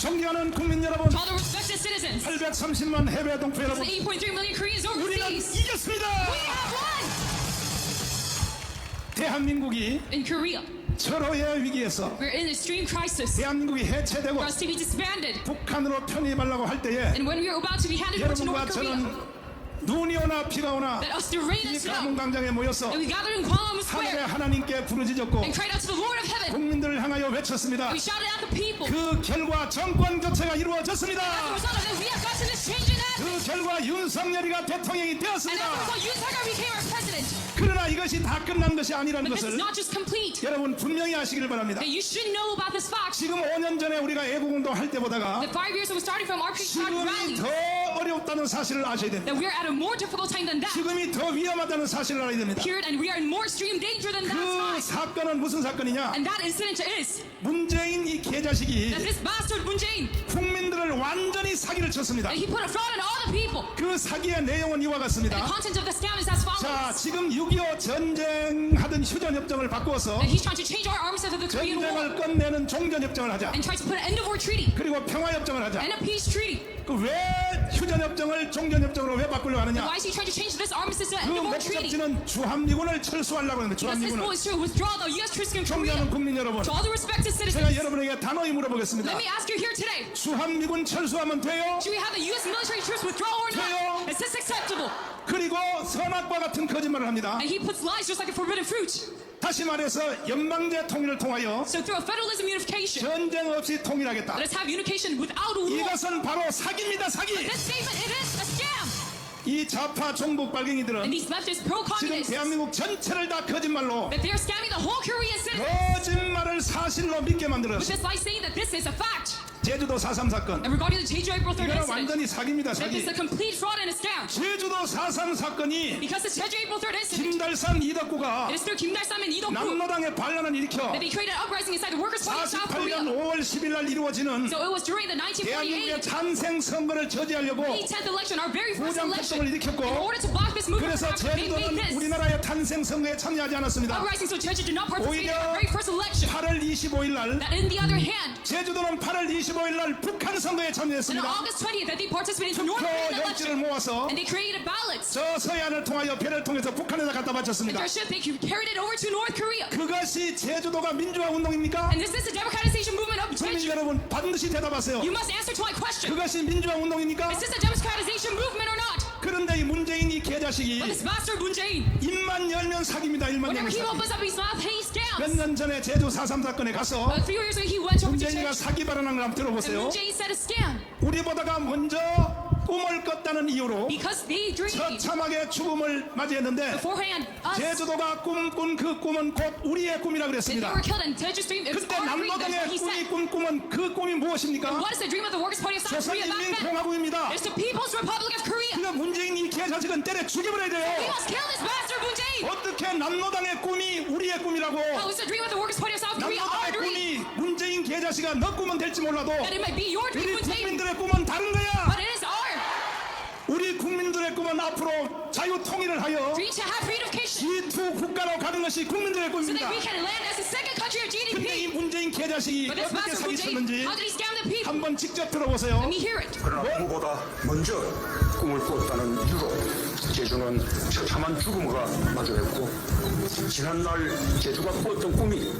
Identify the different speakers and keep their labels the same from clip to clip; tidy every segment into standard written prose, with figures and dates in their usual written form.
Speaker 1: 존경하는 국민 여러분,
Speaker 2: To all the respected citizens,
Speaker 1: 830만 해외 동포 여러분,
Speaker 2: 8.3 million Koreans
Speaker 1: 우리는
Speaker 2: overseas,
Speaker 1: 이겼습니다.
Speaker 2: we have won!
Speaker 1: 대한민국이
Speaker 2: In Korea,
Speaker 1: 철호의 위기에서
Speaker 2: we're in extreme crisis.
Speaker 1: 대한민국이 해체되고
Speaker 2: For us to be disbanded,
Speaker 1: 북한으로 편입하려고 할 때에
Speaker 2: and when we are about to be handed over to
Speaker 1: 여러분과
Speaker 2: North Korea,
Speaker 1: 저는 눈이 오나 비가 오나
Speaker 2: that us the rain
Speaker 1: 이
Speaker 2: and snow,
Speaker 1: 가문광장에 모여서
Speaker 2: and we gathered in Kuala Lumpur
Speaker 1: 하늘의
Speaker 2: Square
Speaker 1: 하나님께 부르짖었고
Speaker 2: and cried out to the Lord of Heaven.
Speaker 1: 국민들을 향하여 외쳤습니다.
Speaker 2: We shouted at the people.
Speaker 1: 그 결과 정권 교체가
Speaker 2: As a
Speaker 1: 이루어졌습니다.
Speaker 2: result of that, we have gotten this change in that.
Speaker 1: 그 결과 윤석열이가 대통령이
Speaker 2: And
Speaker 1: 되었습니다.
Speaker 2: as a result, Yoon Suk-yeol became our president.
Speaker 1: 그러나 이것이 다 끝난 것이 아니라는
Speaker 2: But this is
Speaker 1: 것을
Speaker 2: not just complete.
Speaker 1: 여러분 분명히 아시길 바랍니다.
Speaker 2: That you should know about this fact.
Speaker 1: 지금 5년 전에 우리가 애국운동 할 때보다가
Speaker 2: That 5 years ago, starting from our pre-started
Speaker 1: 지금이
Speaker 2: rally,
Speaker 1: 더 어렵다는 사실을 아셔야 됩니다.
Speaker 2: that we're at a more difficult time than that.
Speaker 1: 지금이 더 위험하다는 사실을 알아야 됩니다.
Speaker 2: Period, and we are in more extreme danger than that
Speaker 1: 그
Speaker 2: time.
Speaker 1: 사건은 무슨 사건이냐?
Speaker 2: And that incident is
Speaker 1: 문재인 이 개자식이
Speaker 2: that this bastard Moon Jae-in,
Speaker 1: 국민들을 완전히 사기를 쳤습니다.
Speaker 2: that he put a fraud on all the people.
Speaker 1: 그 사기의 내용은 이와
Speaker 2: The
Speaker 1: 같습니다.
Speaker 2: content of the scam is as
Speaker 1: 자,
Speaker 2: follows.
Speaker 1: 지금 6.25 전쟁하던 휴전협정을 바꾸어서
Speaker 2: That he's trying to change our arms of the Korean War
Speaker 1: 전쟁을 끝내는 종전협정을 하자.
Speaker 2: and try to put an end of war treaty
Speaker 1: 그리고 평화협정을 하자.
Speaker 2: and a peace treaty.
Speaker 1: 그 왜 휴전협정을 종전협정으로 왜 바꾸려고 하느냐?
Speaker 2: Why is he trying to change this armistice to an
Speaker 1: 그
Speaker 2: end of war treaty?
Speaker 1: 목적지는 주한미군을 철수하려고 하는데
Speaker 2: Because his
Speaker 1: 주한미군을.
Speaker 2: goal is to withdraw the U.S. troops from Korea.
Speaker 1: 존경하는 국민 여러분,
Speaker 2: To all the respected
Speaker 1: 제가
Speaker 2: citizens,
Speaker 1: 여러분에게 단호히 물어보겠습니다.
Speaker 2: let me ask you here today.
Speaker 1: 주한미군 철수하면 돼요?
Speaker 2: Should we have the U.S. military troops withdraw or
Speaker 1: 돼요.
Speaker 2: not? Is this acceptable?
Speaker 1: 그리고 선악과 같은 거짓말을 합니다.
Speaker 2: And he puts lies just like a forbidden fruit.
Speaker 1: 다시 말해서 연방제 통일을 통하여
Speaker 2: So through a federalism unification,
Speaker 1: 전쟁 없이 통일하겠다.
Speaker 2: let us have unification without a war.
Speaker 1: 이것은 바로 사기입니다. 사기.
Speaker 2: This statement, it is a scam.
Speaker 1: 이 좌파 종북 빨갱이들은
Speaker 2: And these leftist
Speaker 1: 지금
Speaker 2: pro-communists,
Speaker 1: 대한민국 전체를 다 거짓말로
Speaker 2: that they are scamming the whole Korean citizen
Speaker 1: 거짓말을 사실로 믿게
Speaker 2: with
Speaker 1: 만들었어.
Speaker 2: this lie saying that this is a fact.
Speaker 1: 제주도 4.3 사건
Speaker 2: And regarding the Jeju April 3rd
Speaker 1: 이거는
Speaker 2: incident,
Speaker 1: 완전히 사기입니다.
Speaker 2: that this
Speaker 1: 사기.
Speaker 2: is a complete fraud and a scam.
Speaker 1: 제주도 4.3 사건이
Speaker 2: Because the Jeju April 3rd incident,
Speaker 1: 김달산 이덕구가
Speaker 2: it is through Kim Dae-sam and Lee Dong-gu
Speaker 1: 남로당에 반란을 일으켜
Speaker 2: that they created an uprising inside the Workers' Party of South Korea.
Speaker 1: 48년 5월 10일 날 이루어지는
Speaker 2: So it was during the
Speaker 1: 대한민국의
Speaker 2: 1948
Speaker 1: 찬생 선거를 저지하려고
Speaker 2: May 10th election, our very first
Speaker 1: 부정
Speaker 2: election,
Speaker 1: 폭동을 일으켰고
Speaker 2: in order to block this movement
Speaker 1: 그래서
Speaker 2: from happening, they
Speaker 1: 제주도는
Speaker 2: made this
Speaker 1: 우리나라의 탄생 선거에 참여하지 않았습니다.
Speaker 2: uprising. So Jeju did not participate in
Speaker 1: 오히려
Speaker 2: our very first election.
Speaker 1: 8월 25일 날
Speaker 2: That in the other hand,
Speaker 1: 제주도는 8월 25일 날 북한 선거에
Speaker 2: on
Speaker 1: 참여했습니다.
Speaker 2: August 20th, that they participated in the North
Speaker 1: 표
Speaker 2: Korean
Speaker 1: 용지를
Speaker 2: election,
Speaker 1: 모아서
Speaker 2: and they created ballots.
Speaker 1: 저 서해안을 통하여 배를 통해서 북한에다 갖다
Speaker 2: And
Speaker 1: 바쳤습니다.
Speaker 2: their ship, they carried it over to North Korea.
Speaker 1: 그것이 제주도가 민주화 운동입니까?
Speaker 2: And is this the democratization movement of
Speaker 1: 국민
Speaker 2: Jeju?
Speaker 1: 여러분 반드시 대답하세요.
Speaker 2: You must answer to my question.
Speaker 1: 그것이 민주화 운동입니까?
Speaker 2: Is this a democratization movement or not?
Speaker 1: 그런데 이 문재인 이 개자식이
Speaker 2: But this bastard Moon Jae-in,
Speaker 1: 입만 열면 사기입니다. 입만 열면
Speaker 2: whenever he
Speaker 1: 사기.
Speaker 2: opens up his mouth, he
Speaker 1: 몇
Speaker 2: scams.
Speaker 1: 년 전에 제주 4.3 사건에 가서
Speaker 2: A few years ago, he went over to
Speaker 1: 문재인이가
Speaker 2: Jeju,
Speaker 1: 사기 발언한 걸 한번
Speaker 2: and
Speaker 1: 들어보세요.
Speaker 2: Moon Jae-in said a scam
Speaker 1: 우리보다가 먼저 꿈을 꿨다는 이유로
Speaker 2: because they dreamed
Speaker 1: 처참하게 죽음을 맞이했는데
Speaker 2: beforehand us.
Speaker 1: 제주도가 꿈꾼 그 꿈은 곧 우리의 꿈이라
Speaker 2: That they
Speaker 1: 그랬습니다.
Speaker 2: were killed and Jeju dream. It was
Speaker 1: 그때
Speaker 2: our dream. That's what
Speaker 1: 남로당의
Speaker 2: he
Speaker 1: 꿈이
Speaker 2: said.
Speaker 1: 꿈꾸면 그 꿈이 무엇입니까?
Speaker 2: What is the dream of the Workers' Party of South Korea back then?
Speaker 1: 조선인민공화국입니다.
Speaker 2: It's the People's Republic of Korea.
Speaker 1: 그가 문재인 이 개자식은 때려 죽여버려야
Speaker 2: We
Speaker 1: 돼요.
Speaker 2: must kill this bastard Moon Jae-in.
Speaker 1: 어떻게 남로당의 꿈이 우리의 꿈이라고?
Speaker 2: How is the dream of the Workers' Party of South Korea our
Speaker 1: 남로당의
Speaker 2: dream?
Speaker 1: 꿈이 문재인 개자식아 너 꿈은 될지 몰라도
Speaker 2: That it might be your dream,
Speaker 1: 우리
Speaker 2: Moon Jae-in,
Speaker 1: 국민들의 꿈은 다른 거야.
Speaker 2: but it is our
Speaker 1: 우리 국민들의 꿈은 앞으로 자유 통일을 하여
Speaker 2: dream to have reunification
Speaker 1: G2 국가로 가는 것이 국민들의
Speaker 2: so that
Speaker 1: 꿈입니다.
Speaker 2: we can land as the second country of
Speaker 1: 근데 이
Speaker 2: GDP.
Speaker 1: 문재인 개자식이
Speaker 2: But this
Speaker 1: 어떻게
Speaker 2: bastard Moon Jae-in,
Speaker 1: 사기쳤는지
Speaker 2: how did he scam the people?
Speaker 1: 한번 직접 들어보세요.
Speaker 2: Let me hear it.
Speaker 3: 그러나 그보다 먼저 꿈을 꾸었다는 이유로 제주는 처참한 죽음과 마주했고 지난날 제주가 꾸었던 꿈이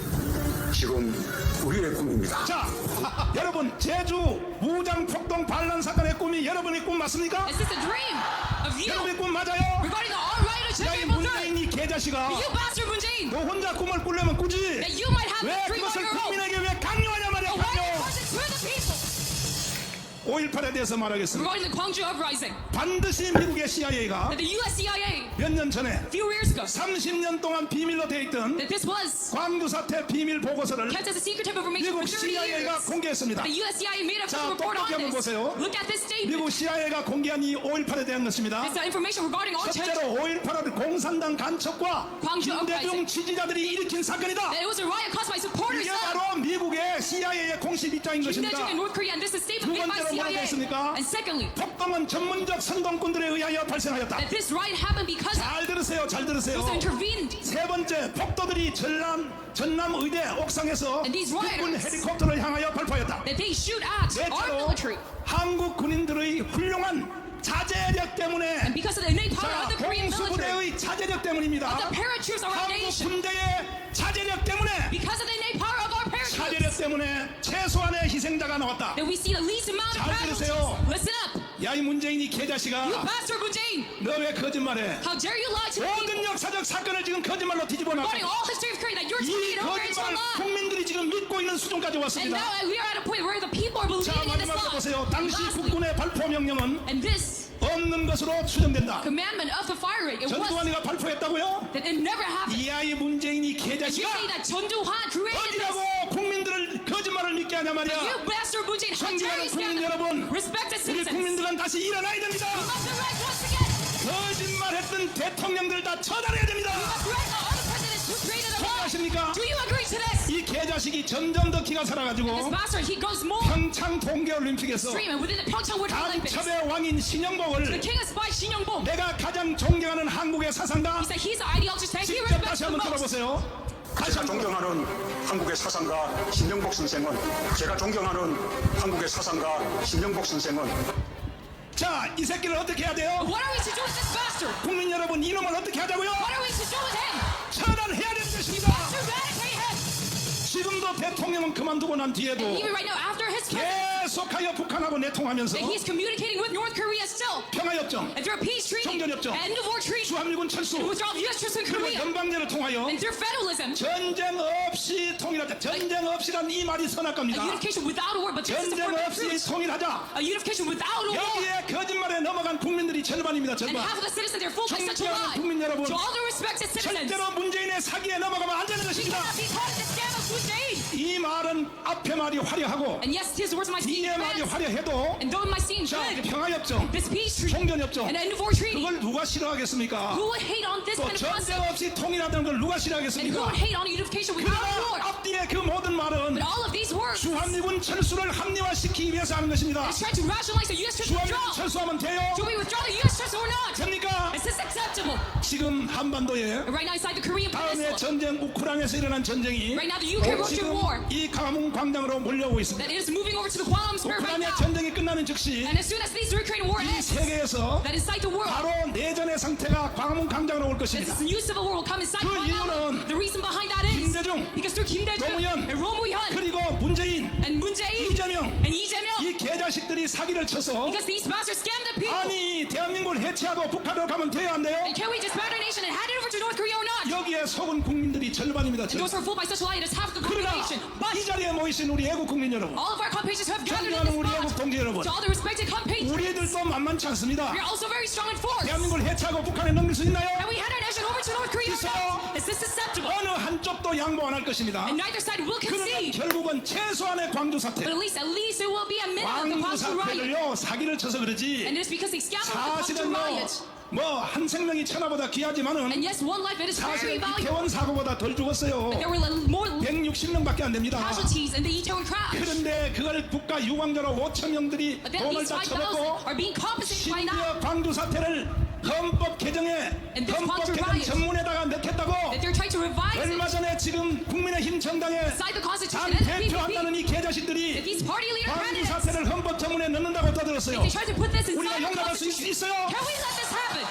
Speaker 3: 지금 우리의 꿈입니다.
Speaker 1: 자, 여러분 제주 무장폭동 반란 사건의 꿈이 여러분의 꿈 맞습니까?
Speaker 2: Is this a dream of you
Speaker 1: 여러분의 꿈 맞아요?
Speaker 2: regarding the all-right of
Speaker 1: 야, 이
Speaker 2: Jeju April 3rd?
Speaker 1: 문재인 이 개자식아
Speaker 2: You bastard Moon Jae-in,
Speaker 1: 너 혼자 꿈을 꾸려면 꾸지
Speaker 2: that you might have
Speaker 1: 왜
Speaker 2: this dream on
Speaker 1: 그것을
Speaker 2: your own.
Speaker 1: 국민에게 왜 강요하냐 말이야.
Speaker 2: Why do you
Speaker 1: 강요.
Speaker 2: force it to the people?
Speaker 1: 5.18에 대해서 말하겠습니다.
Speaker 2: Regarding the Gwangju uprising,
Speaker 1: 반드시 미국의 CIA가
Speaker 2: that the U.S. CIA
Speaker 1: 몇 년 전에
Speaker 2: a few years ago,
Speaker 1: 30년 동안 비밀로 돼 있던
Speaker 2: that this was
Speaker 1: 광주 사태 비밀 보고서를
Speaker 2: kept as a secret information
Speaker 1: 미국
Speaker 2: for 30
Speaker 1: CIA가
Speaker 2: years.
Speaker 1: 공개했습니다.
Speaker 2: The U.S. CIA made a
Speaker 1: 자,
Speaker 2: full report
Speaker 1: 똑똑히
Speaker 2: on
Speaker 1: 한번
Speaker 2: this.
Speaker 1: 보세요.
Speaker 2: Look at this statement.
Speaker 1: 미국 CIA가 공개한 이 5.18에 대한 것입니다.
Speaker 2: It's the information regarding all Jeju.
Speaker 1: 첫째로 5.18은 공산당 간첩과
Speaker 2: 광주
Speaker 1: 김대중
Speaker 2: uprising.
Speaker 1: 지지자들이 일으킨 사건이다.
Speaker 2: That it was a riot caused by supporters
Speaker 1: 이게
Speaker 2: of
Speaker 1: 바로 미국의 CIA의 공식 입장인
Speaker 2: Kim
Speaker 1: 것입니다.
Speaker 2: Dae-jung in North Korea, and this is a statement made by
Speaker 1: 번째로 뭐라고
Speaker 2: CIA.
Speaker 1: 했습니까?
Speaker 2: And secondly,
Speaker 1: 폭동은 전문적 선동꾼들에 의하여 발생하였다.
Speaker 2: that this riot happened because
Speaker 1: 잘 들으세요, 잘 들으세요.
Speaker 2: those who intervened.
Speaker 1: 세 번째, 폭도들이 전남 의대 옥상에서
Speaker 2: And these
Speaker 1: 육군
Speaker 2: rioters-
Speaker 1: 헬리콥터를 향하여 발포했다.
Speaker 2: That they shoot at our
Speaker 1: 넷째로
Speaker 2: military.
Speaker 1: 한국 군인들의 훌륭한 자제력 때문에
Speaker 2: And because of the innate power
Speaker 1: 자,
Speaker 2: of the Korean military,
Speaker 1: 공수부대의 자제력 때문입니다.
Speaker 2: of the paratroops of our
Speaker 1: 한국
Speaker 2: nation,
Speaker 1: 군대의 자제력 때문에
Speaker 2: because of the innate power of our paratroops,
Speaker 1: 자제력 때문에 최소한의 희생자가 나왔다.
Speaker 2: that we see the least amount of
Speaker 1: 잘
Speaker 2: casualties.
Speaker 1: 들으세요.
Speaker 2: Listen up,
Speaker 1: 야, 이 문재인이
Speaker 2: you
Speaker 1: 개자식아,
Speaker 2: bastard Moon Jae-in.
Speaker 1: 너 왜 거짓말해?
Speaker 2: How dare you lie to the people
Speaker 1: 모든 역사적 사건을 지금 거짓말로 뒤집어 놨고
Speaker 2: regarding all history of Korea that you're
Speaker 1: 이
Speaker 2: turning it over into a
Speaker 1: 거짓말
Speaker 2: lie.
Speaker 1: 국민들이 지금 믿고 있는 수준까지
Speaker 2: And
Speaker 1: 왔습니다.
Speaker 2: now we are at a point where the people are
Speaker 1: 자,
Speaker 2: believing in this
Speaker 1: 마지막으로
Speaker 2: lie.
Speaker 1: 보세요. 당시
Speaker 2: Lastly,
Speaker 1: 국군의 발포 명령은
Speaker 2: and this
Speaker 1: 없는 것으로 추정된다.
Speaker 2: commandment of the firing, it was
Speaker 1: 전두환이가 발포했다고요?
Speaker 2: that it never happened.
Speaker 1: 이 아이 문재인이
Speaker 2: And you
Speaker 1: 개자식아
Speaker 2: say that Chun Doo-han created this.
Speaker 1: 어디라고 국민들을 거짓말을 믿게 하냐 말이야.
Speaker 2: You bastard Moon Jae-in, how dare
Speaker 1: 존경하는
Speaker 2: you stand
Speaker 1: 국민
Speaker 2: up?
Speaker 1: 여러분,
Speaker 2: Respected
Speaker 1: 우리
Speaker 2: citizens,
Speaker 1: 국민들은 다시 일어나야 됩니다.
Speaker 2: you must arise once again.
Speaker 1: 거짓말했던 대통령들 다 처단해야 됩니다.
Speaker 2: Must rise all the presidents who created a lie.
Speaker 1: 동의하십니까?
Speaker 2: Do you agree to this?
Speaker 1: 이 개자식이 점점 더 기가
Speaker 2: This
Speaker 1: 살아가지고
Speaker 2: bastard, he goes more
Speaker 1: 평창 동계올림픽에서
Speaker 2: extreme, and within the Pyeongchang Winter Olympics,
Speaker 1: 강첩의 왕인
Speaker 2: the
Speaker 1: 신영복을
Speaker 2: king of spy Shin Young-bo,
Speaker 1: 내가 가장 존경하는 한국의 사상가
Speaker 2: he said he's the ideologist that he
Speaker 1: 직접
Speaker 2: respects
Speaker 1: 다시
Speaker 2: the
Speaker 1: 한번
Speaker 2: most.
Speaker 1: 들어보세요. 다시
Speaker 3: 제가
Speaker 1: 한번
Speaker 3: 존경하는 한국의 사상가 신영복 선생은 제가 존경하는 한국의 사상가 신영복 선생은
Speaker 1: 자, 이 새끼를 어떻게 해야 돼요?
Speaker 2: What are we to do with this bastard?
Speaker 1: 국민 여러분, 이놈을 어떻게 하자고요?
Speaker 2: What are we to do with him?
Speaker 1: 처단해야 되는
Speaker 2: We
Speaker 1: 것입니다.
Speaker 2: must eradicate him.
Speaker 1: 지금도 대통령은 그만두고 난 뒤에도
Speaker 2: Even right now, after his presidency,
Speaker 1: 계속하여 북한하고 내통하면서
Speaker 2: that he's communicating with North Korea still.
Speaker 1: 평화협정,
Speaker 2: And through a peace treaty,
Speaker 1: 종전협정,
Speaker 2: end of war treaty,
Speaker 1: 주한미군 철수,
Speaker 2: withdrawal of U.S. troops in
Speaker 1: 그리고
Speaker 2: Korea,
Speaker 1: 연방제를 통하여
Speaker 2: and through federalism,
Speaker 1: 전쟁 없이 통일하자. 전쟁 없이란 이 말이
Speaker 2: a
Speaker 1: 선악갑니다.
Speaker 2: unification without a war, but this is the
Speaker 1: 전쟁
Speaker 2: word of
Speaker 1: 없이
Speaker 2: truth.
Speaker 1: 통일하자.
Speaker 2: A unification without a war.
Speaker 1: 여기에 거짓말에 넘어간 국민들이 절반입니다.
Speaker 2: And
Speaker 1: 절반.
Speaker 2: half of the citizens are fooled by such a
Speaker 1: 존경하는
Speaker 2: lie.
Speaker 1: 국민 여러분,
Speaker 2: To all the respected citizens,
Speaker 1: 절대로 문재인의 사기에 넘어가면 안 되는
Speaker 2: we
Speaker 1: 것입니다.
Speaker 2: cannot be caught in the scam of Moon Jae-in.
Speaker 1: 이 말은 앞에 말이 화려하고
Speaker 2: And yes, his words might seem
Speaker 1: 뒤에 말이
Speaker 2: advanced,
Speaker 1: 화려해도
Speaker 2: and though it might seem
Speaker 1: 자,
Speaker 2: good,
Speaker 1: 평화협정,
Speaker 2: this peace treaty,
Speaker 1: 종전협정
Speaker 2: and end of war treaty,
Speaker 1: 그걸 누가 싫어하겠습니까?
Speaker 2: who would hate on this
Speaker 1: 또
Speaker 2: kind of
Speaker 1: 전쟁
Speaker 2: concept?
Speaker 1: 없이 통일하다는 걸 누가
Speaker 2: And who
Speaker 1: 싫어하겠습니까?
Speaker 2: would hate on a unification without a war?
Speaker 1: 그러나 앞뒤에 그 모든 말은
Speaker 2: But all of these words
Speaker 1: 주한미군 철수를 합리화시키기 위해서 하는 것입니다.
Speaker 2: is trying to rationalize the U.S. troops
Speaker 1: 주한미군
Speaker 2: withdrawal.
Speaker 1: 철수하면 돼요?
Speaker 2: Do we withdraw the U.S. troops or not?
Speaker 1: 됩니까?
Speaker 2: Is this acceptable?
Speaker 1: 지금 한반도에
Speaker 2: And right now inside the Korean
Speaker 1: 다음에
Speaker 2: Peninsula,
Speaker 1: 전쟁 우크라이나에서 일어난 전쟁이
Speaker 2: right now the UK Russian
Speaker 1: 지금
Speaker 2: war,
Speaker 1: 이 광화문 광장으로 몰려오고 있습니다.
Speaker 2: that is moving over to the Gwangwon Square right
Speaker 1: 우크라이나
Speaker 2: now.
Speaker 1: 전쟁이 끝나는 즉시
Speaker 2: And as soon as this Ukraine war
Speaker 1: 이
Speaker 2: ends,
Speaker 1: 세계에서
Speaker 2: that inside the world,
Speaker 1: 바로 내전의 상태가 광화문 광장으로 올
Speaker 2: that
Speaker 1: 것입니다.
Speaker 2: this new civil war will come inside
Speaker 1: 그
Speaker 2: Gwangwon.
Speaker 1: 이유는
Speaker 2: The reason behind that is
Speaker 1: 김대중,
Speaker 2: because through Kim Dae-jung
Speaker 1: 노무현,
Speaker 2: and Roh Moo-hyun
Speaker 1: 그리고 문재인,
Speaker 2: and Moon Jae-in
Speaker 1: 이재명
Speaker 2: and Lee Jae-myung,
Speaker 1: 이 개자식들이 사기를 쳐서
Speaker 2: because these bastards scammed the people.
Speaker 1: 아니 대한민국을 해체하고 북한으로 가면 돼요 안 돼요?
Speaker 2: And can we disband our nation and hand it over to North Korea or not?
Speaker 1: 여기에 속은 국민들이 절반입니다.
Speaker 2: And those who are fooled by such a lie is half the Korean
Speaker 1: 그러나
Speaker 2: nation. But
Speaker 1: 이 자리에 모이신 우리 애국 국민 여러분,
Speaker 2: all of our compatriots who have gathered in
Speaker 1: 존경하는
Speaker 2: this
Speaker 1: 우리 애국
Speaker 2: spot,
Speaker 1: 동지 여러분,
Speaker 2: to all the respected compatriots,
Speaker 1: 우리들도 만만치 않습니다.
Speaker 2: we are also very strong in force.
Speaker 1: 대한민국을 해체하고 북한에 넘길 수 있나요?
Speaker 2: Can we hand our nation over to North Korea or not? Is this acceptable?
Speaker 1: 어느 한쪽도 양보 안 할 것입니다.
Speaker 2: And neither side will
Speaker 1: 그러나
Speaker 2: concede.
Speaker 1: 결국은 최소한의 광주 사태,
Speaker 2: But at least it will be a minimum of the
Speaker 1: 광주
Speaker 2: Gwangju riot.
Speaker 1: 사태를요 사기를 쳐서 그러지.
Speaker 2: And it's because they scammed the Gwangju
Speaker 1: 사실은
Speaker 2: riot.
Speaker 1: 뭐 한 생명이 천하보다 귀하지만은
Speaker 2: And yes, one life, it is very
Speaker 1: 사실
Speaker 2: valuable.
Speaker 1: 이태원 사고보다 덜 죽었어요.
Speaker 2: But there were more
Speaker 1: 160명밖에 안 됩니다.
Speaker 2: casualties in the Itaewon crash.
Speaker 1: 그런데 그걸 국가 유광자로 5천 명들이
Speaker 2: But then
Speaker 1: 돈을
Speaker 2: these
Speaker 1: 다
Speaker 2: 5,000
Speaker 1: 쳐먹고
Speaker 2: are being compensated by now.
Speaker 1: 심지어 광주 사태를 헌법 개정에
Speaker 2: And this
Speaker 1: 헌법
Speaker 2: Gwangju
Speaker 1: 개정
Speaker 2: riot
Speaker 1: 전문에다가 넣겠다고
Speaker 2: That they're trying to revise
Speaker 1: 얼마
Speaker 2: it
Speaker 1: 전에 지금 국민의힘 정당에
Speaker 2: inside the
Speaker 1: 당
Speaker 2: Constitution and the
Speaker 1: 대표한다는
Speaker 2: PPP.
Speaker 1: 이 개자식들이
Speaker 2: That these party leader
Speaker 1: 광주
Speaker 2: candidates,
Speaker 1: 사태를 헌법 전문에 넣는다고 떠들었어요.
Speaker 2: they try to put this
Speaker 1: 우리가
Speaker 2: inside the
Speaker 1: 용납할 수
Speaker 2: Constitution.
Speaker 1: 있어요?
Speaker 2: Can we let this happen?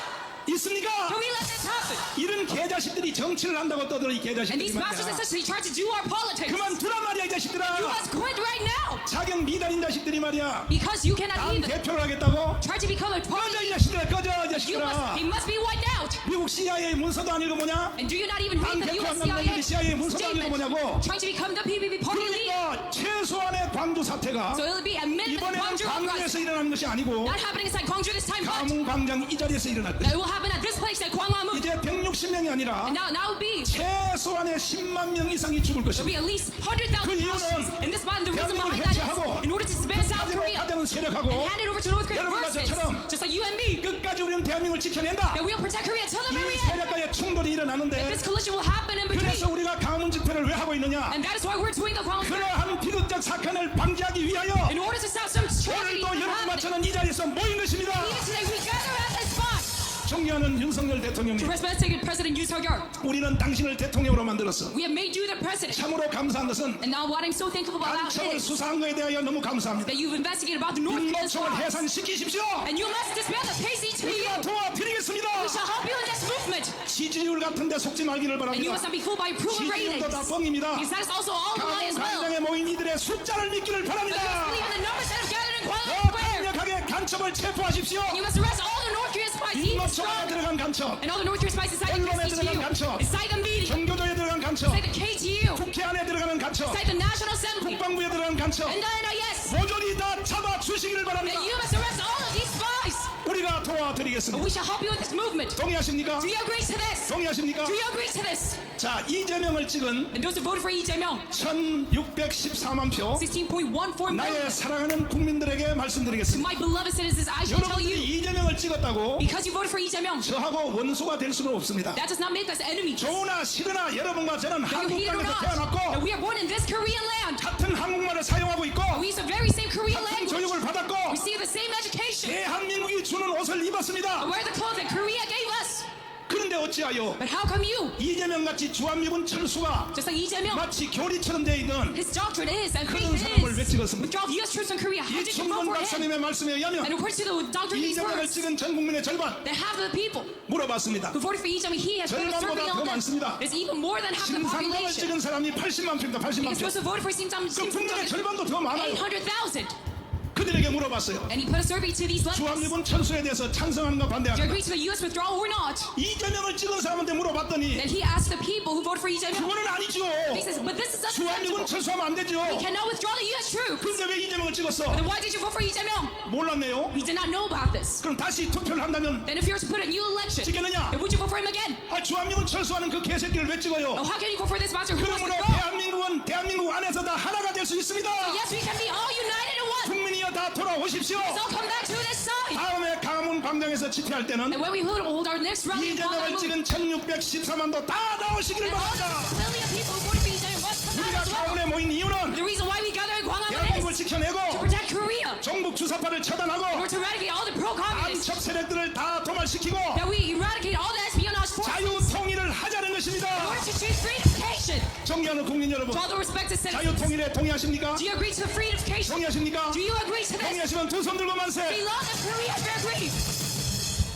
Speaker 1: 있습니까?
Speaker 2: Can we let this happen?
Speaker 1: 이런 개자식들이 정치를 한다고 떠들어 이
Speaker 2: And
Speaker 1: 개자식들이
Speaker 2: these bastards
Speaker 1: 말이야.
Speaker 2: essentially try to do our politics.
Speaker 1: 그만 두란 말이야 이
Speaker 2: You
Speaker 1: 자식들아.
Speaker 2: must quit right now.
Speaker 1: 자격 미달인 자식들이 말이야.
Speaker 2: Because you cannot
Speaker 1: 당
Speaker 2: even
Speaker 1: 대표를 하겠다고?
Speaker 2: try to become a
Speaker 1: 꺼져
Speaker 2: party.
Speaker 1: 이 자식들아, 꺼져 이
Speaker 2: You
Speaker 1: 자식들아.
Speaker 2: he must be wiped out.
Speaker 1: 미국 CIA 문서도 안 읽어보냐?
Speaker 2: And do you not even
Speaker 1: 당
Speaker 2: read the
Speaker 1: 대표
Speaker 2: US
Speaker 1: 한다는 놈들이 CIA 문서도 안
Speaker 2: statement
Speaker 1: 읽어보냐고.
Speaker 2: trying to become the PPP party leader?
Speaker 1: 그러니까 최소한의 광주 사태가
Speaker 2: So it'll be a minimum
Speaker 1: 이번에는
Speaker 2: Gwangju
Speaker 1: 광주에서
Speaker 2: uprising.
Speaker 1: 일어나는 것이 아니고
Speaker 2: Not happening inside Gwangju this time, but
Speaker 1: 광문 광장 이 자리에서 일어날
Speaker 2: that
Speaker 1: 것이다.
Speaker 2: will happen at this place at Gwangwon.
Speaker 1: 이제 160명이 아니라
Speaker 2: And now it will be
Speaker 1: 최소한의 10만 명 이상이 죽을
Speaker 2: there'll be
Speaker 1: 것입니다.
Speaker 2: at least 100,000
Speaker 1: 그 이유는
Speaker 2: casualties. And this man, the reason
Speaker 1: 대한민국을
Speaker 2: behind that
Speaker 1: 해체하고
Speaker 2: is in order to disband South
Speaker 1: 가지로
Speaker 2: Korea
Speaker 1: 가자는 세력하고
Speaker 2: and hand it over to North Korea
Speaker 1: 여러분과
Speaker 2: versus
Speaker 1: 저처럼
Speaker 2: just like you and me,
Speaker 1: 끝까지 우리는 대한민국을 지켜낸다.
Speaker 2: that we'll protect Korea till the
Speaker 1: 이
Speaker 2: very end.
Speaker 1: 세력과의 충돌이 일어나는데
Speaker 2: This collision will happen in between.
Speaker 1: 그래서 우리가 강화문 집회를 왜 하고 있느냐?
Speaker 2: And that is why we're doing the Gwangwon.
Speaker 1: 그러한 이러한 사건을 방지하기 위하여
Speaker 2: In order to stop some tragedy
Speaker 1: 오늘도
Speaker 2: from
Speaker 1: 여러분
Speaker 2: happening,
Speaker 1: 맞춰는 이 자리에서 모인 것입니다.
Speaker 2: even today we gather at this spot
Speaker 1: 존경하는 윤석열
Speaker 2: to
Speaker 1: 대통령님,
Speaker 2: respect President Yoon Suk-yeol.
Speaker 1: 우리는 당신을 대통령으로 만들었어.
Speaker 2: We have made you the president.
Speaker 1: 참으로 감사한 것은
Speaker 2: And now what I'm so thankful about
Speaker 1: 간첩을
Speaker 2: is
Speaker 1: 수사한 것에 대하여 너무 감사합니다.
Speaker 2: that you've investigated about the North Korean
Speaker 1: 인목청을
Speaker 2: spies.
Speaker 1: 해산시키십시오.
Speaker 2: And you must disband the KCTU.
Speaker 1: 우리가 도와드리겠습니다.
Speaker 2: We shall help you in this movement.
Speaker 1: 지지율 같은데 속지 말기를
Speaker 2: And you must
Speaker 1: 바랍니다.
Speaker 2: not be fooled by approval
Speaker 1: 지지율도 다
Speaker 2: ratings.
Speaker 1: 뻥입니다.
Speaker 2: Because that is also all a lie as well.
Speaker 1: 광장에 모인 이들의 숫자를 믿기를
Speaker 2: But you must
Speaker 1: 바랍니다.
Speaker 2: believe in the numbers that have gathered in
Speaker 1: 더
Speaker 2: Kuala Lumpur.
Speaker 1: 강력하게 간첩을 체포하십시오.
Speaker 2: You must arrest all the North Korean spies, even
Speaker 1: 인목청에
Speaker 2: stronger.
Speaker 1: 들어간 간첩,
Speaker 2: And all the North Korean spies inside the
Speaker 1: 언론에 들어간
Speaker 2: KCTU,
Speaker 1: 간첩,
Speaker 2: inside the media,
Speaker 1: 경교도에 들어간 간첩,
Speaker 2: inside the KTU,
Speaker 1: 국회 안에 들어가는 간첩,
Speaker 2: inside the National Assembly,
Speaker 1: 국방부에 들어간 간첩,
Speaker 2: and the NIS.
Speaker 1: 모조리 다 잡아주시기를 바랍니다.
Speaker 2: And you must arrest all of these spies.
Speaker 1: 우리가
Speaker 2: And
Speaker 1: 도와드리겠습니다.
Speaker 2: we shall help you in this movement.
Speaker 1: 동의하십니까?
Speaker 2: Do you agree to this?
Speaker 1: 동의하십니까?
Speaker 2: Do you agree to this?
Speaker 1: 자, 이재명을 찍은
Speaker 2: And those who voted for Lee Jae-myung,
Speaker 1: 1614만 표
Speaker 2: 16.14
Speaker 1: 나의
Speaker 2: million.
Speaker 1: 사랑하는 국민들에게 말씀드리겠습니다.
Speaker 2: My beloved citizens, I shall tell
Speaker 1: 여러분들이
Speaker 2: you,
Speaker 1: 이재명을 찍었다고
Speaker 2: because you voted for Lee Jae-myung,
Speaker 1: 저하고 원수가 될 수는 없습니다.
Speaker 2: that does not make us enemies.
Speaker 1: 좋으나 싫으나 여러분과 저는
Speaker 2: But you
Speaker 1: 한국
Speaker 2: hate it or
Speaker 1: 땅에서
Speaker 2: not,
Speaker 1: 태어났고
Speaker 2: that we are born in this Korean land.
Speaker 1: 같은 한국말을 사용하고 있고
Speaker 2: We use the very same Korean
Speaker 1: 같은
Speaker 2: language.
Speaker 1: 교육을 받았고
Speaker 2: Receive the same education.
Speaker 1: 대한민국이 주는 옷을 입었습니다.
Speaker 2: Wear the clothes that Korea gave us.
Speaker 1: 그런데 어찌하여
Speaker 2: But how come you,
Speaker 1: 이재명같이 주한미군 철수가
Speaker 2: just like Lee Jae-myung,
Speaker 1: 마치 교리처럼 돼 있는
Speaker 2: his doctrine is and
Speaker 1: 그런
Speaker 2: faith
Speaker 1: 사람을 왜
Speaker 2: is
Speaker 1: 찍었습니까?
Speaker 2: withdraw of U.S. troops from Korea. How
Speaker 1: 이
Speaker 2: did you vote
Speaker 1: 충분
Speaker 2: for him?
Speaker 1: 박사님의 말씀에
Speaker 2: And
Speaker 1: 의하면
Speaker 2: according to the doctrine of these
Speaker 1: 이재명을
Speaker 2: words,
Speaker 1: 찍은 전 국민의 절반
Speaker 2: that half of the people
Speaker 1: 물어봤습니다.
Speaker 2: who voted for Lee Jae-myung, he has voted
Speaker 1: 절반보다
Speaker 2: certainly
Speaker 1: 더
Speaker 2: on
Speaker 1: 많습니다.
Speaker 2: them. There's even more than half the
Speaker 1: 신상정을
Speaker 2: population.
Speaker 1: 찍은 사람이 80만 표입니다. 80만
Speaker 2: Because
Speaker 1: 표.
Speaker 2: those who voted for Lee
Speaker 1: 그
Speaker 2: Jae-myung,
Speaker 1: 국민의 절반도 더 많아요.
Speaker 2: 800,000.
Speaker 1: 그들에게 물어봤어요.
Speaker 2: And he put a survey to these leaders.
Speaker 1: 주한미군 철수에 대해서 찬성하는가
Speaker 2: Do you
Speaker 1: 반대하는가.
Speaker 2: agree to the U.S. withdrawal or not?
Speaker 1: 이재명을 찍은 사람한테 물어봤더니
Speaker 2: Then he asked the people who voted for Lee Jae-myung.
Speaker 1: 그거는 아니죠.
Speaker 2: He says, but this is
Speaker 1: 주한미군
Speaker 2: unacceptable.
Speaker 1: 철수하면 안 되죠.
Speaker 2: We cannot withdraw the U.S. troops.
Speaker 1: 근데 왜 이재명을 찍었어?
Speaker 2: Then why did you vote for Lee Jae-myung?
Speaker 1: 몰랐네요.
Speaker 2: We did not know about this.
Speaker 1: 그럼 다시 투표를 한다면
Speaker 2: Then if you were to put a new election,
Speaker 1: 찍겠느냐?
Speaker 2: then would you vote for him again?
Speaker 1: 주한미군 철수하는 그 개새끼를 왜 찍어요?
Speaker 2: Oh, how can you vote for this bastard who was
Speaker 1: 그러므로
Speaker 2: withdrawn?
Speaker 1: 대한민국 안에서 다 하나가 될 수 있습니다.
Speaker 2: Yes, we can be all united in one.
Speaker 1: 국민이여 다 돌아오십시오.
Speaker 2: Let's all come back to this side.
Speaker 1: 다음에 강화문 광장에서 집회할 때는
Speaker 2: And when we hold our next rally in
Speaker 1: 이재명을
Speaker 2: Kuala
Speaker 1: 찍은 1614만도 다 나오시기를
Speaker 2: and all
Speaker 1: 바랍니다.
Speaker 2: the million people who voted for Lee Jae-myung must come
Speaker 1: 우리가
Speaker 2: out as well.
Speaker 1: 강원에 모인 이유는
Speaker 2: The reason why we gather in Gwanghwamun
Speaker 1: 대한민국을
Speaker 2: is
Speaker 1: 지켜내고
Speaker 2: to protect Korea,
Speaker 1: 종북 주사파를 처단하고
Speaker 2: or to eradicate all the pro-communists,
Speaker 1: 안첩 세력들을 다 도말시키고
Speaker 2: that we eradicate all the espionage forces
Speaker 1: 자유 통일을 하자는
Speaker 2: in
Speaker 1: 것입니다.
Speaker 2: order to choose freedification.
Speaker 1: 존경하는 국민 여러분,
Speaker 2: To all the respected
Speaker 1: 자유
Speaker 2: citizens,
Speaker 1: 통일에 동의하십니까?
Speaker 2: do you agree to freedification?
Speaker 1: 동의하십니까?
Speaker 2: Do you agree to this?
Speaker 1: 동의하시면 두 손 들고 만세.
Speaker 2: We love that Korea is very free.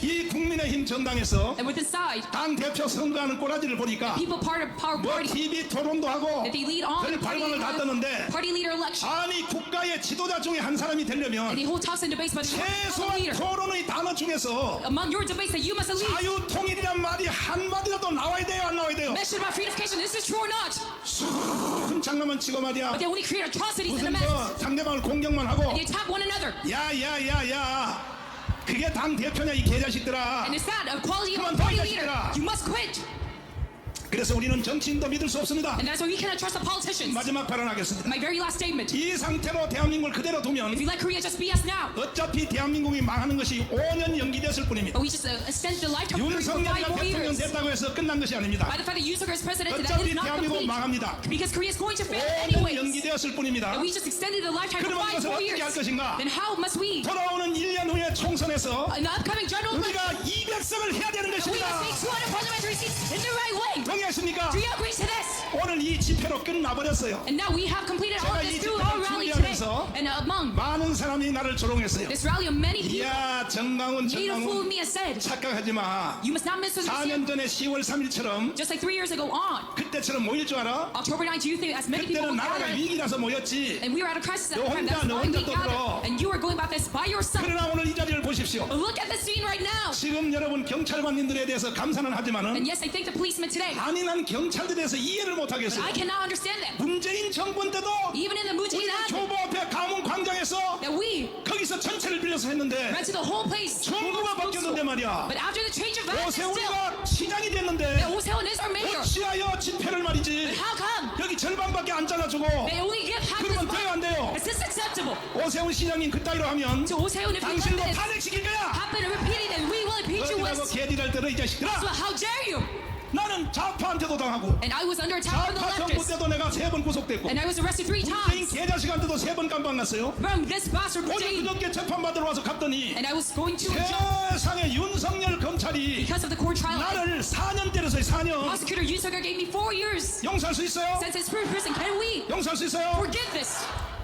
Speaker 1: 이 국민의힘 전당에서
Speaker 2: And with this side,
Speaker 1: 당 대표 선거하는 꼬라지를 보니까
Speaker 2: people part of Power
Speaker 1: 뭐
Speaker 2: Party,
Speaker 1: TV 토론도 하고
Speaker 2: that they lead on
Speaker 1: 별
Speaker 2: the party,
Speaker 1: 발광을 다 뜨는데
Speaker 2: party leader election.
Speaker 1: 아니 국가의 지도자 중에 한 사람이
Speaker 2: And
Speaker 1: 되려면
Speaker 2: they hold talks and debates about the
Speaker 1: 최소한
Speaker 2: leader.
Speaker 1: 토론의 단어 중에서
Speaker 2: Among your debates that you must lead,
Speaker 1: 자유 통일이란 말이 한 마디라도 나와야 돼요, 안 나와야 돼요?
Speaker 2: mention about freedification. This is true or not?
Speaker 1: 큰 장난만 치고 말이야.
Speaker 2: But they only create atrocities in the
Speaker 1: 무슨
Speaker 2: masses.
Speaker 1: 상대방을 공격만 하고
Speaker 2: And they attack one another.
Speaker 1: 야야야야 그게 당 대표냐 이 개자식들아.
Speaker 2: And it's that a quality of a
Speaker 1: 그만
Speaker 2: party
Speaker 1: 둬, 이
Speaker 2: leader.
Speaker 1: 자식들아.
Speaker 2: You must quit.
Speaker 1: 그래서 우리는 정치인도 믿을 수 없습니다.
Speaker 2: And that's why we cannot trust the politicians.
Speaker 1: 마지막 발언하겠습니다.
Speaker 2: My very last statement.
Speaker 1: 이 상태로 대한민국을 그대로 두면
Speaker 2: If you let Korea just be us now,
Speaker 1: 어차피 대한민국이 망하는 것이 5년 연기됐을 뿐입니다.
Speaker 2: but we just extend the lifetime of Korea for 5
Speaker 1: 윤석열이가
Speaker 2: more
Speaker 1: 대통령
Speaker 2: years.
Speaker 1: 됐다고 해서 끝난 것이 아닙니다.
Speaker 2: By the fact that Yoon Suk-yeol is president, that
Speaker 1: 어차피
Speaker 2: is not
Speaker 1: 대한민국
Speaker 2: complete.
Speaker 1: 망합니다.
Speaker 2: Because Korea is going to fail
Speaker 1: 5년
Speaker 2: anyways.
Speaker 1: 연기되었을 뿐입니다.
Speaker 2: And we just extended the lifetime for
Speaker 1: 그러면
Speaker 2: 5
Speaker 1: 이것을
Speaker 2: more
Speaker 1: 어떻게 할
Speaker 2: years.
Speaker 1: 것인가?
Speaker 2: Then how must we,
Speaker 1: 돌아오는 1년 후에 총선에서
Speaker 2: in the upcoming general election,
Speaker 1: 우리가 200석을 해야 되는
Speaker 2: we
Speaker 1: 것입니다.
Speaker 2: must take 200 parliamentary seats in the right way?
Speaker 1: 동의하십니까?
Speaker 2: Do you agree to this?
Speaker 1: 오늘 이 집회로 끝나버렸어요.
Speaker 2: And now we have completed all
Speaker 1: 제가
Speaker 2: of
Speaker 1: 이
Speaker 2: this through
Speaker 1: 집회를
Speaker 2: our rally today.
Speaker 1: 준비하면서
Speaker 2: And among
Speaker 1: 많은 사람이 나를 조롱했어요.
Speaker 2: this rally of many people,
Speaker 1: 이야 정강훈
Speaker 2: made a fool of
Speaker 1: 정강훈
Speaker 2: me and said,
Speaker 1: 착각하지 마.
Speaker 2: you must not miss this year.
Speaker 1: 4년 전에 10월 3일처럼
Speaker 2: Just like 3 years ago on
Speaker 1: 그때처럼 모일 줄 알아?
Speaker 2: October 9th, you think as many people
Speaker 1: 그때는
Speaker 2: were
Speaker 1: 나라가
Speaker 2: gathered,
Speaker 1: 위기라서 모였지.
Speaker 2: and we were at a crisis at
Speaker 1: 너
Speaker 2: the time.
Speaker 1: 혼자,
Speaker 2: That's
Speaker 1: 너
Speaker 2: why we
Speaker 1: 혼자 떠들어.
Speaker 2: gathered. And you are going about this by yourself.
Speaker 1: 그러나 오늘 이 자리를 보십시오.
Speaker 2: Look at the scene right now.
Speaker 1: 지금 여러분 경찰관님들에 대해서 감사는 하지만은
Speaker 2: And yes, I thank the policemen today.
Speaker 1: 아니 난 경찰들에 대해서 이해를
Speaker 2: But
Speaker 1: 못하겠어요.
Speaker 2: I cannot understand that.
Speaker 1: 문재인 정권 때도
Speaker 2: Even in the Moon
Speaker 1: 우리가
Speaker 2: Jae-in
Speaker 1: 교보 앞에 가문 광장에서
Speaker 2: that we
Speaker 1: 거기서 전체를 빌려서 했는데
Speaker 2: ran to the whole place.
Speaker 1: 정부가 바뀌었는데 말이야.
Speaker 2: But after the change of government, still,
Speaker 1: 오세훈이가 시장이 됐는데
Speaker 2: that Oh Seo-in is our mayor.
Speaker 1: 어찌하여 집회를 말이지
Speaker 2: But how come
Speaker 1: 여기 절반밖에 안 잘라주고
Speaker 2: they only give half this
Speaker 1: 그러면 돼요 안
Speaker 2: money?
Speaker 1: 돼요?
Speaker 2: Is this acceptable?
Speaker 1: 오세훈 시장님 그따위로 하면
Speaker 2: To Oh Seo-in, if you let
Speaker 1: 당신도
Speaker 2: this
Speaker 1: 탄핵시킬 거야.
Speaker 2: happen repeatedly, then we will impeach you
Speaker 1: 어디라고
Speaker 2: with.
Speaker 1: 개디랄 때로 이 자식들아.
Speaker 2: So how dare you?
Speaker 1: 나는 좌파한테도 당하고
Speaker 2: And I was under attack from the
Speaker 1: 좌파 정부
Speaker 2: leftists.
Speaker 1: 때도 내가 3번 구속됐고
Speaker 2: And I was arrested 3
Speaker 1: 문재인
Speaker 2: times
Speaker 1: 개자식한테도 3번 깜방 갔어요.
Speaker 2: from this bastard
Speaker 1: 어제
Speaker 2: Putin.
Speaker 1: 그저께 재판받으러 와서 갔더니
Speaker 2: And I was going to a jail
Speaker 1: 세상에 윤석열 검찰이
Speaker 2: because of the court trial.
Speaker 1: 나를 4년 때렸어요. 4년.
Speaker 2: Prosecutor Yoon Suk-yeol gave me 4 years
Speaker 1: 용서할 수 있어요?
Speaker 2: sentence for prison. Can we
Speaker 1: 용서할 수 있어요?
Speaker 2: forgive this?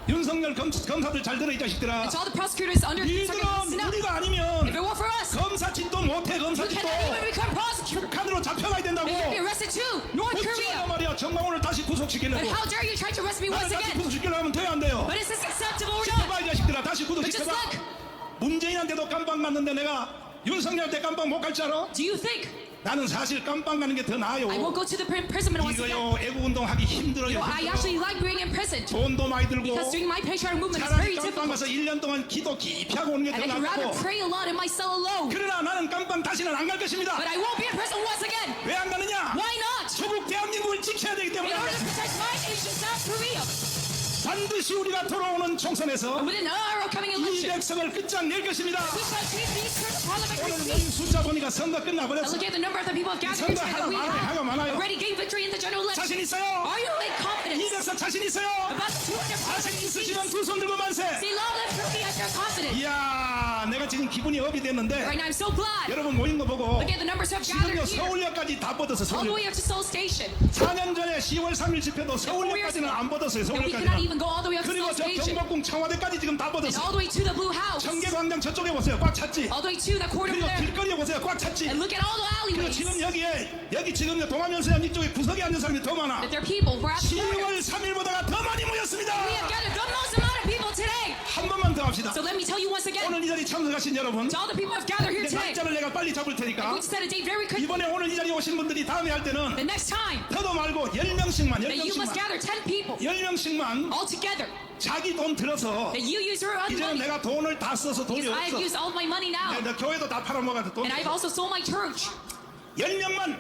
Speaker 1: 윤석열 검사들 잘 들어 이 자식들아.
Speaker 2: And to all the prosecutors under Yoon Suk-yeol,
Speaker 1: 니들은
Speaker 2: listen up.
Speaker 1: 우리가
Speaker 2: If
Speaker 1: 아니면
Speaker 2: it weren't for us,
Speaker 1: 검사 짓도 못해. 검사
Speaker 2: you
Speaker 1: 짓도
Speaker 2: cannot even become prosecutor.
Speaker 1: 북한으로 잡혀가야 된다고.
Speaker 2: You will be arrested too. North
Speaker 1: 어찌하냐
Speaker 2: Korea.
Speaker 1: 말이야. 정광훈을 다시
Speaker 2: But
Speaker 1: 구속시키려고.
Speaker 2: how dare you try to arrest me
Speaker 1: 나를
Speaker 2: once
Speaker 1: 다시
Speaker 2: again?
Speaker 1: 구속시키려고 하면 돼요 안 돼요?
Speaker 2: But is this acceptable or
Speaker 1: 지켜봐
Speaker 2: not?
Speaker 1: 이 자식들아. 다시
Speaker 2: But just
Speaker 1: 구속시켜봐.
Speaker 2: look.
Speaker 1: 문재인한테도 깜빵 갔는데 내가 윤석열한테 깜빵 못 갈 줄 알아?
Speaker 2: Do you think
Speaker 1: 나는 사실 깜빵 가는 게 더 나아요.
Speaker 2: I won't go to the imprisonment once again?
Speaker 1: 이거요 애국운동 하기 힘들어요.
Speaker 2: I actually like being imprisoned
Speaker 1: 돈도 많이 들고
Speaker 2: because doing my patriotic movement is
Speaker 1: 차라리
Speaker 2: very
Speaker 1: 깜빵
Speaker 2: difficult.
Speaker 1: 가서 1년 동안 기도 깊이 하고 오는 게
Speaker 2: And
Speaker 1: 더
Speaker 2: I can rather
Speaker 1: 낫고.
Speaker 2: pray a lot in my cell alone.
Speaker 1: 그러나 나는 깜빵 다시는 안 갈 것입니다.
Speaker 2: But I won't be in prison once again.
Speaker 1: 왜 안 가느냐?
Speaker 2: Why not?
Speaker 1: 조국 대한민국을 지켜야 되기
Speaker 2: In
Speaker 1: 때문에
Speaker 2: order to protect my nation, South Korea.
Speaker 1: 반드시 우리가 돌아오는 총선에서
Speaker 2: And within our upcoming election,
Speaker 1: 200석을 끝장낼 것입니다.
Speaker 2: we shall achieve these terms of parliamentary
Speaker 1: 오늘
Speaker 2: seats.
Speaker 1: 모인 숫자 보니까 선거
Speaker 2: Now
Speaker 1: 끝나버렸어.
Speaker 2: look at the number of the people of gathered here today that we
Speaker 1: 하가 많아요.
Speaker 2: have already gained victory in the general election.
Speaker 1: 자신 있어요?
Speaker 2: Are you in confidence
Speaker 1: 200석 자신 있어요?
Speaker 2: about the 200
Speaker 1: 자신
Speaker 2: parliamentary
Speaker 1: 있으시면
Speaker 2: seats?
Speaker 1: 두 손 들고 만세.
Speaker 2: Say long live Korea if you're confident.
Speaker 1: 이야 내가 지금 기분이 업이 됐는데
Speaker 2: Right now, I'm so glad.
Speaker 1: 여러분 모인 거 보고
Speaker 2: Look at the numbers who have
Speaker 1: 지금요
Speaker 2: gathered here.
Speaker 1: 서울역까지 다 뻗었어.
Speaker 2: All the
Speaker 1: 서울역.
Speaker 2: way up to Seoul Station.
Speaker 1: 4년 전에 10월 3일 집회도 서울역까지는 안 뻗었어요.
Speaker 2: And we cannot
Speaker 1: 서울역까지는.
Speaker 2: even go all the way up to
Speaker 1: 그리고
Speaker 2: Seoul
Speaker 1: 저
Speaker 2: Station.
Speaker 1: 경복궁 청와대까지 지금 다
Speaker 2: And
Speaker 1: 뻗었어.
Speaker 2: all the way to the Blue House.
Speaker 1: 청계광장 저쪽에 보세요. 꽉 찼지.
Speaker 2: All the way to the court over
Speaker 1: 그리고
Speaker 2: there.
Speaker 1: 길거리에 보세요. 꽉 찼지.
Speaker 2: And look at all the
Speaker 1: 그리고
Speaker 2: alleyways.
Speaker 1: 지금 여기 지금 동아면서양 이쪽에 구석에 앉은 사람이 더 많아.
Speaker 2: That there are people who are at the corner.
Speaker 1: 10월 3일보다가 더 많이 모였습니다.
Speaker 2: We have gathered the most amount of people today.
Speaker 1: 한 번만 더 합시다.
Speaker 2: So let me tell you once again,
Speaker 1: 오늘 이 자리 참석하신 여러분,
Speaker 2: to all the people who have gathered here
Speaker 1: 이제
Speaker 2: today,
Speaker 1: 날짜를 내가 빨리 잡을
Speaker 2: I'm
Speaker 1: 테니까
Speaker 2: going to set a date very quickly.
Speaker 1: 이번에 오늘 이 자리에 오신 분들이 다음에 할 때는
Speaker 2: The next time
Speaker 1: 더도 말고 10명씩만
Speaker 2: that you must gather 10 people
Speaker 1: 10명씩만
Speaker 2: all together,
Speaker 1: 자기 돈 들어서
Speaker 2: that you use your own
Speaker 1: 이제는
Speaker 2: money.
Speaker 1: 내가 돈을 다 써서 돈이
Speaker 2: Because I have
Speaker 1: 없어.
Speaker 2: used all of my money now.
Speaker 1: 내 교회도 다 팔아먹어서 돈
Speaker 2: And I've also sold my church.
Speaker 1: 10명만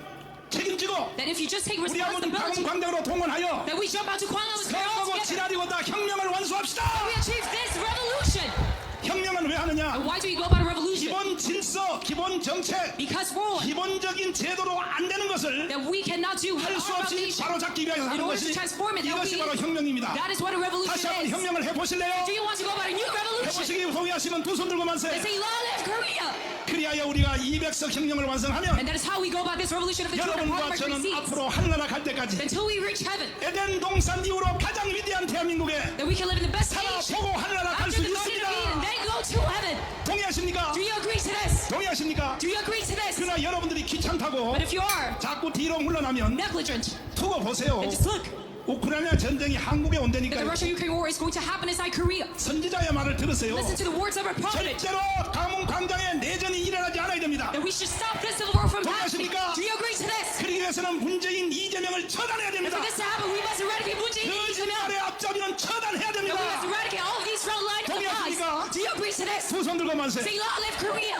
Speaker 1: 책임지고
Speaker 2: That if you just take
Speaker 1: 우리 한번
Speaker 2: responsibility,
Speaker 1: 광장으로 동원하여
Speaker 2: that we jump out to Kwangan Square all
Speaker 1: 선거고
Speaker 2: together.
Speaker 1: 지랄이고 다 혁명을 완수합시다.
Speaker 2: We achieve this revolution.
Speaker 1: 혁명은 왜 하느냐?
Speaker 2: And why do we go about a revolution?
Speaker 1: 기본 질서, 기본 정책,
Speaker 2: Because for one,
Speaker 1: 기본적인 제도로 안 되는 것을
Speaker 2: that we cannot do with
Speaker 1: 할
Speaker 2: our
Speaker 1: 수 없이
Speaker 2: foundation.
Speaker 1: 바로잡기 위해서
Speaker 2: In
Speaker 1: 하는
Speaker 2: order
Speaker 1: 것이
Speaker 2: to transform it, that
Speaker 1: 이것이
Speaker 2: we,
Speaker 1: 바로 혁명입니다.
Speaker 2: that is what a
Speaker 1: 다시
Speaker 2: revolution
Speaker 1: 한번
Speaker 2: is.
Speaker 1: 혁명을 해보실래요?
Speaker 2: Do you want to go about a new revolution?
Speaker 1: 해보시기 동의하시면 두 손 들고 만세.
Speaker 2: They say, long live Korea.
Speaker 1: 그리하여 우리가 200석 혁명을 완성하면
Speaker 2: And that is how we go about this revolution of the 200
Speaker 1: 여러분과
Speaker 2: parliamentary
Speaker 1: 저는
Speaker 2: seats.
Speaker 1: 앞으로 하늘나라 갈 때까지
Speaker 2: Until we reach heaven,
Speaker 1: 에덴 동산 이후로 가장 위대한 대한민국에
Speaker 2: that we can live in the best age
Speaker 1: 살아보고 하늘나라 갈 수
Speaker 2: after the Garden of Eden,
Speaker 1: 있습니다.
Speaker 2: then go to heaven.
Speaker 1: 동의하십니까?
Speaker 2: Do you agree to this?
Speaker 1: 동의하십니까?
Speaker 2: Do you agree to this?
Speaker 1: 그러나 여러분들이 귀찮다고
Speaker 2: But if you are
Speaker 1: 자꾸 뒤로 물러나면
Speaker 2: negligent,
Speaker 1: 두고 보세요.
Speaker 2: then just look.
Speaker 1: 우크라이나 전쟁이 한국에
Speaker 2: That the
Speaker 1: 온다니까
Speaker 2: Russia-Ukraine war is going to happen inside Korea.
Speaker 1: 선지자의 말을 들으세요.
Speaker 2: Listen to the words of our prophet.
Speaker 1: 절대로 가문 광장에 내전이 일어나지 않아야 됩니다.
Speaker 2: That we should stop this civil war from happening.
Speaker 1: 동의하십니까?
Speaker 2: Do you agree to this?
Speaker 1: 그러기 위해서는 문재인 이재명을 처단해야 됩니다.
Speaker 2: For this to happen, we must eradicate Moon Jae-in.
Speaker 1: 거짓말의 앞잡이는 처단해야
Speaker 2: That we must
Speaker 1: 됩니다.
Speaker 2: eradicate all of these front lines of lies.
Speaker 1: 동의하십니까?
Speaker 2: Do you agree to this?
Speaker 1: 두 손 들고 만세.
Speaker 2: Say, long live Korea.